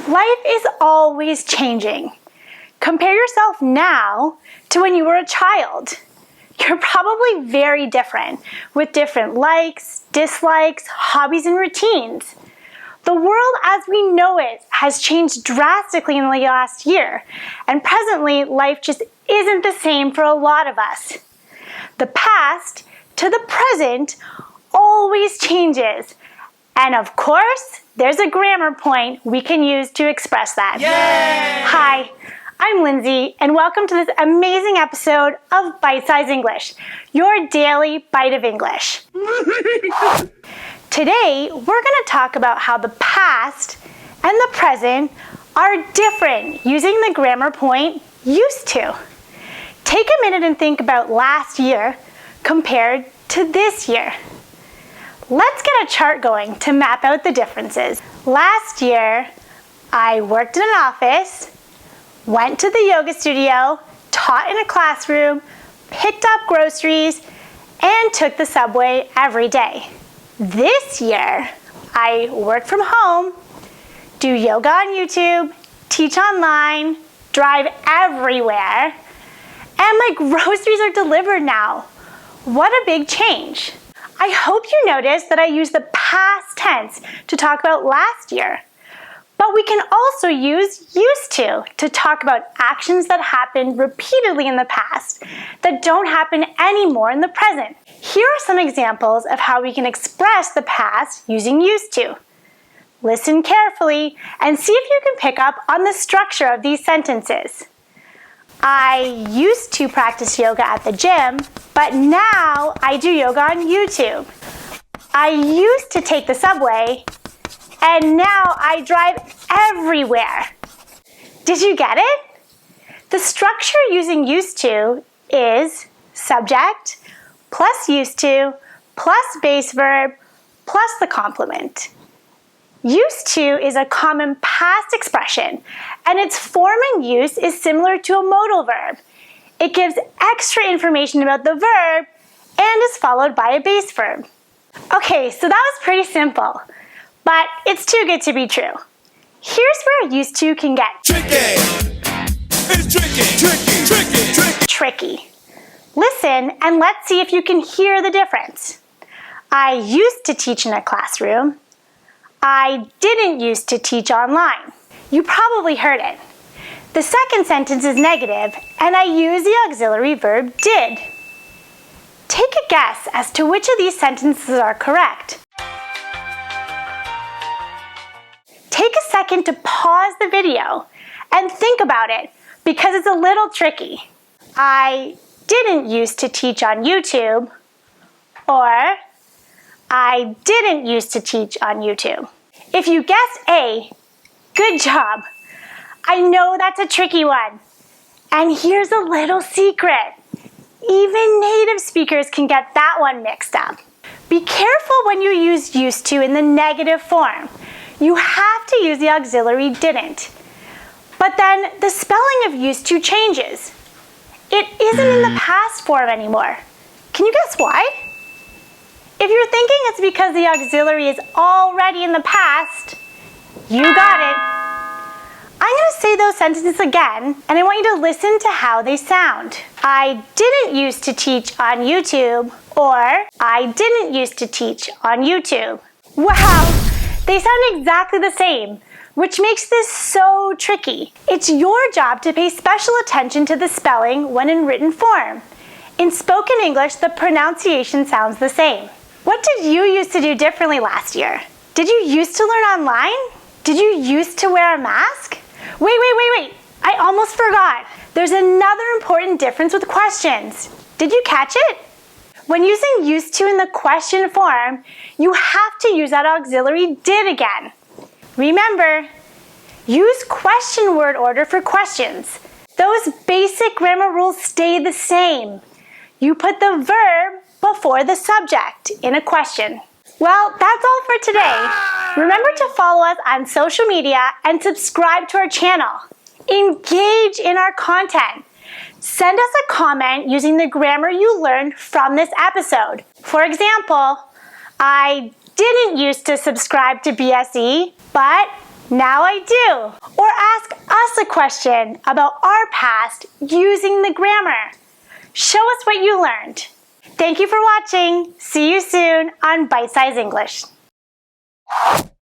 Life is always changing. Compare yourself now to when you were a child. You're probably very different, with different likes, dislikes, hobbies, and routines. The world as we know it has changed drastically in the last year, and presently life just isn't the same for a lot of us. The past to the present always changes, and of course, there's a grammar point we can use to express that. Yay! Hi, I'm Lindsay, and welcome to this amazing episode of Bite Size English, your daily bite of English. Today, we're going to talk about how the past and the present are different using the grammar point used to. Take a minute and think about last year compared to this year. Let's get a chart going to map out the differences. Last year, I worked in an office, went to the yoga studio, taught in a classroom, picked up groceries, and took the subway every day. This year, I work from home, do yoga on YouTube, teach online, drive everywhere, and my groceries are delivered now. What a big change. I hope you noticed that I used the past tense to talk about last year. But we can also use used to talk about actions that happened repeatedly in the past that don't happen anymore in the present. Here are some examples of how we can express the past using used to. Listen carefully and see if you can pick up on the structure of these sentences. I used to practice yoga at the gym, but now I do yoga on YouTube. I used to take the subway, and now I drive everywhere. Did you get it? The structure using used to is subject plus used to plus base verb plus the complement. Used to is a common past expression, and its form and use is similar to a modal verb. It gives extra information about the verb and is followed by a base verb. Okay, so that was pretty simple, but it's too good to be true. Here's where used to can get Tricky. It's tricky. Listen and let's see if you can hear the difference. I used to teach in a classroom. I didn't used to teach online. You probably heard it. The second sentence is negative, and I use the auxiliary verb did. Take a guess as to which of these sentences are correct. Take a second to pause the video and think about it because it's a little tricky. I didn't used to teach on YouTube, or I didn't used to teach on YouTube. If you guessed A, good job. I know that's a tricky one. And here's a little secret. Even native speakers can get that one mixed up. Be careful when you use used to in the negative form. You have to use the auxiliary didn't. But then the spelling of used to changes. It isn't in the past form anymore. Can you guess why? If you're thinking it's because the auxiliary is already in the past, you got it. I'm going to say those sentences again, and I want you to listen to how they sound. I didn't used to teach on YouTube, or I didn't used to teach on YouTube. Wow, they sound exactly the same, which makes this so tricky. It's your job to pay special attention to the spelling when in written form. In spoken English, the pronunciation sounds the same. What did you used to do differently last year? Did you used to learn online? Did you used to wear a mask? Wait. I almost forgot. There's another important difference with questions. Did you catch it? When using used to in the question form, you have to use that auxiliary did again. Remember, use question word order for questions. Those basic grammar rules stay the same. You put the verb before the subject in a question. Well, that's all for today. Remember to follow us on social media and subscribe to our channel. Engage in our content. Send us a comment using the grammar you learned from this episode. For example, I didn't used to subscribe to BSE, but Now I do. Or ask us a question about our past using the grammar. Show us what you learned. Thank you for watching. See you soon on Bite Size English.